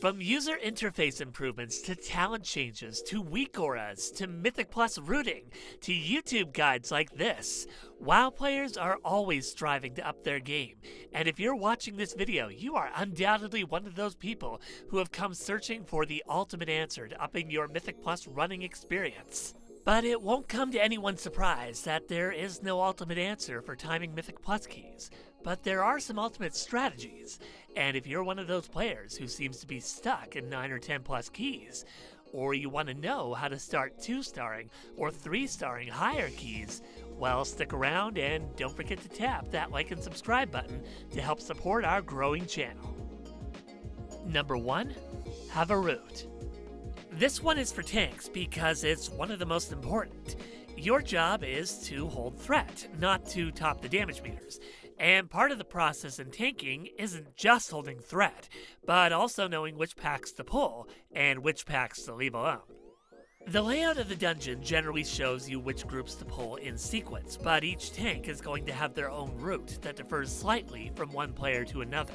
From user interface improvements to talent changes to weak auras to Mythic Plus routing to YouTube guides like this, WoW players are always striving to up their game. And if you're watching this video, you are undoubtedly one of those people who have come searching for the ultimate answer to upping your Mythic Plus running experience. But it won't come to anyone's surprise that there is no ultimate answer for timing Mythic Plus keys. But there are some ultimate strategies, and if you're one of those players who seems to be stuck in 9 or 10 plus keys, or you want to know how to start 2-starring or 3-starring higher keys, well, stick around and don't forget to tap that like and subscribe button to help support our growing channel. Number 1. Have a root. This one is for tanks because it's one of the most important. Your job is to hold threat, not to top the damage meters. And part of the process in tanking isn't just holding threat, but also knowing which packs to pull and which packs to leave alone. The layout of the dungeon generally shows you which groups to pull in sequence, but each tank is going to have their own route that differs slightly from one player to another.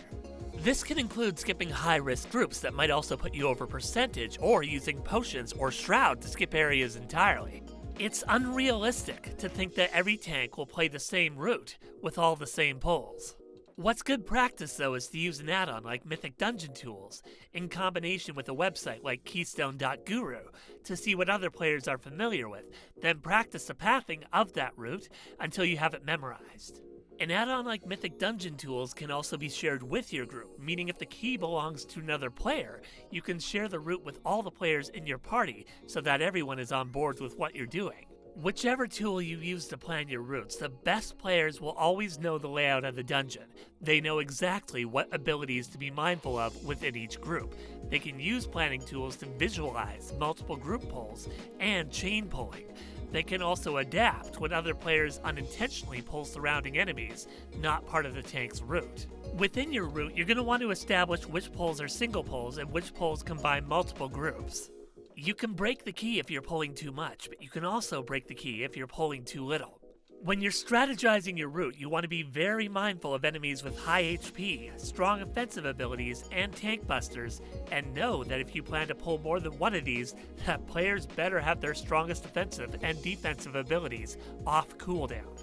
This can include skipping high-risk groups that might also put you over percentage, or using potions or shroud to skip areas entirely. It's unrealistic to think that every tank will play the same route with all the same pulls. What's good practice though is to use an add-on like Mythic Dungeon Tools in combination with a website like keystone.guru to see what other players are familiar with, then practice the pathing of that route until you have it memorized. An add-on like Mythic Dungeon Tools can also be shared with your group, meaning if the key belongs to another player, you can share the route with all the players in your party so that everyone is on board with what you're doing. Whichever tool you use to plan your routes, the best players will always know the layout of the dungeon. They know exactly what abilities to be mindful of within each group. They can use planning tools to visualize multiple group pulls and chain pulling. They can also adapt when other players unintentionally pull surrounding enemies, not part of the tank's route. Within your route, you're going to want to establish which pulls are single pulls and which pulls combine multiple groups. You can break the key if you're pulling too much, but you can also break the key if you're pulling too little. When you're strategizing your route, you want to be very mindful of enemies with high HP, strong offensive abilities, and tank busters, and know that if you plan to pull more than one of these, that players better have their strongest offensive and defensive abilities off cooldown.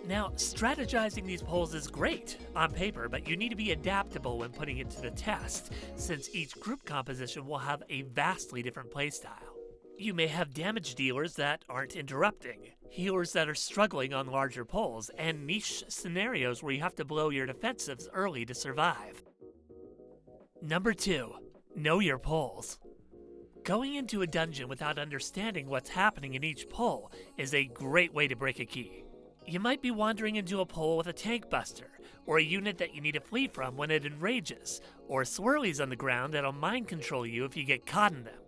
Now, strategizing these pulls is great on paper, but you need to be adaptable when putting it to the test, since each group composition will have a vastly different playstyle. You may have damage dealers that aren't interrupting, healers that are struggling on larger pulls, and niche scenarios where you have to blow your defensives early to survive. Number 2. Know your pulls. Going into a dungeon without understanding what's happening in each pull is a great way to break a key. You might be wandering into a pull with a tank buster, or a unit that you need to flee from when it enrages, or swirlies on the ground that'll mind control you if you get caught in them.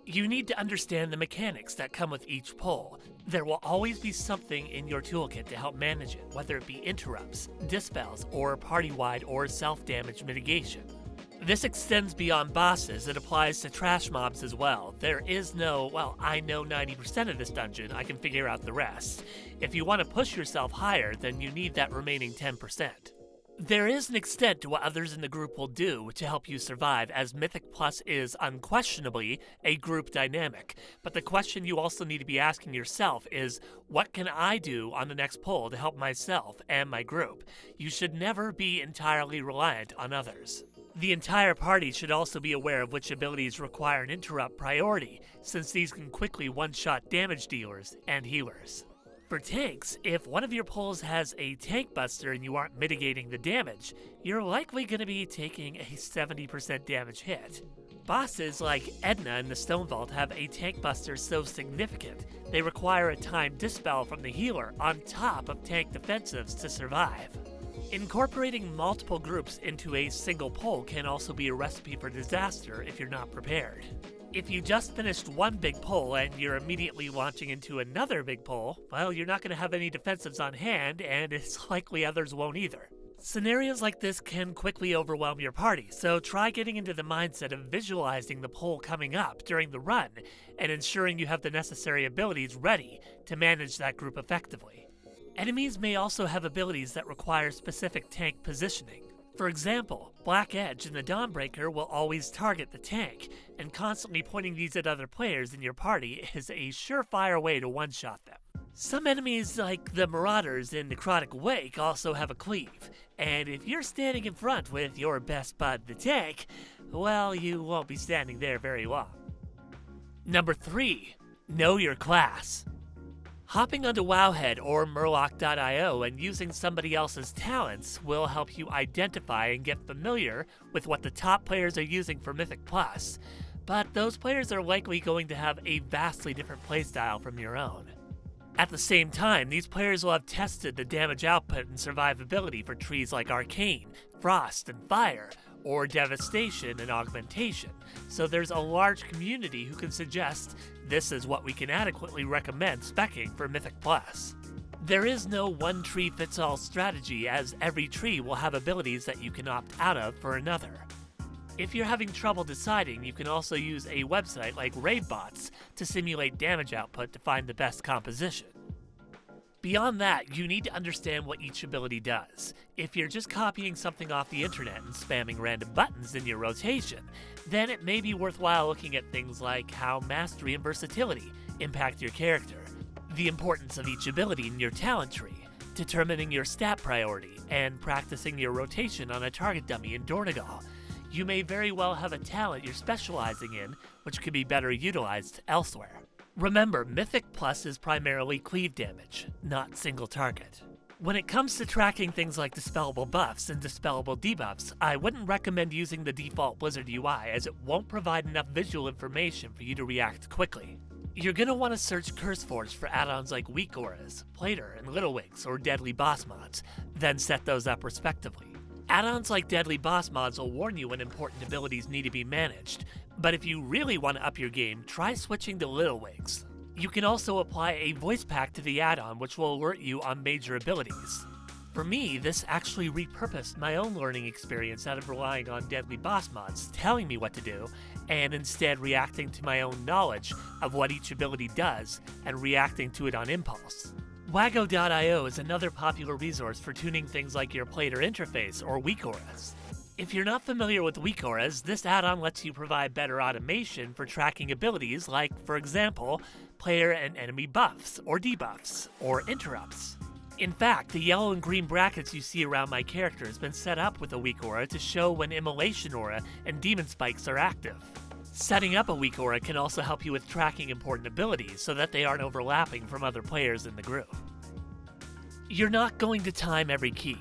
You need to understand the mechanics that come with each pull. There will always be something in your toolkit to help manage it, whether it be interrupts, dispels, or party-wide or self-damage mitigation. This extends beyond bosses. It applies to trash mobs as well. There is no, well, I know 90% of this dungeon, I can figure out the rest. If you want to push yourself higher, then you need that remaining 10%. There is an extent to what others in the group will do to help you survive, as Mythic Plus is unquestionably a group dynamic. But the question you also need to be asking yourself is, what can I do on the next pull to help myself and my group? You should never be entirely reliant on others. The entire party should also be aware of which abilities require an interrupt priority, since these can quickly one-shot damage dealers and healers. For tanks, if one of your pulls has a tank buster and you aren't mitigating the damage, you're likely going to be taking a 70% damage hit. Bosses like Edna in the Stone Vault have a tank buster so significant, they require a timed dispel from the healer on top of tank defensives to survive. Incorporating multiple groups into a single pull can also be a recipe for disaster if you're not prepared. If you just finished one big pull and you're immediately launching into another big pull, well, you're not going to have any defensives on hand, and it's likely others won't either. Scenarios like this can quickly overwhelm your party, so try getting into the mindset of visualizing the pull coming up during the run and ensuring you have the necessary abilities ready to manage that group effectively. Enemies may also have abilities that require specific tank positioning. For example, Black Edge in the Dawnbreaker will always target the tank, and constantly pointing these at other players in your party is a surefire way to one-shot them. Some enemies like the Marauders in Necrotic Wake also have a cleave, and if you're standing in front with your best bud the tank, well, you won't be standing there very long. Number 3. Know your class. Hopping onto Wowhead or Murloc.io and using somebody else's talents will help you identify and get familiar with what the top players are using for Mythic Plus, but those players are likely going to have a vastly different playstyle from your own. At the same time, these players will have tested the damage output and survivability for trees like Arcane, Frost, and Fire, or Devastation and Augmentation, so there's a large community who can suggest this is what we can adequately recommend speccing for Mythic Plus. There is no one-tree-fits-all strategy, as every tree will have abilities that you can opt out of for another. If you're having trouble deciding, you can also use a website like RaidBots to simulate damage output to find the best composition. Beyond that, you need to understand what each ability does. If you're just copying something off the internet and spamming random buttons in your rotation, then it may be worthwhile looking at things like how mastery and versatility impact your character, the importance of each ability in your talent tree, determining your stat priority, and practicing your rotation on a target dummy in Dornegal. You may very well have a talent you're specializing in, which could be better utilized elsewhere. Remember, Mythic Plus is primarily cleave damage, not single target. When it comes to tracking things like dispellable buffs and dispellable debuffs, I wouldn't recommend using the default Blizzard UI, as it won't provide enough visual information for you to react quickly. You're going to want to search CurseForge for add-ons like Weak Auras, Plater, and Little Wigs, or Deadly Boss mods, then set those up respectively. Add-ons like Deadly Boss mods will warn you when important abilities need to be managed, but if you really want to up your game, try switching to Little Wigs. You can also apply a voice pack to the add-on, which will alert you on major abilities. For me, this actually repurposed my own learning experience out of relying on Deadly Boss mods telling me what to do, and instead reacting to my own knowledge of what each ability does and reacting to it on impulse. Wago.io is another popular resource for tuning things like your Plater interface or Weak Auras. If you're not familiar with Weak Auras, this add-on lets you provide better automation for tracking abilities like, for example, player and enemy buffs, or debuffs, or interrupts. In fact, the yellow and green brackets you see around my character has been set up with a Weak Aura to show when Immolation Aura and Demon Spikes are active. Setting up a Weak Aura can also help you with tracking important abilities so that they aren't overlapping from other players in the group. You're not going to time every key,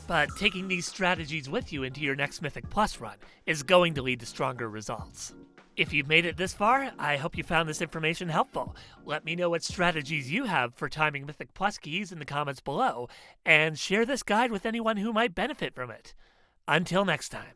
but taking these strategies with you into your next Mythic Plus run is going to lead to stronger results. If you've made it this far, I hope you found this information helpful. Let me know what strategies you have for timing Mythic Plus keys in the comments below, and share this guide with anyone who might benefit from it. Until next time.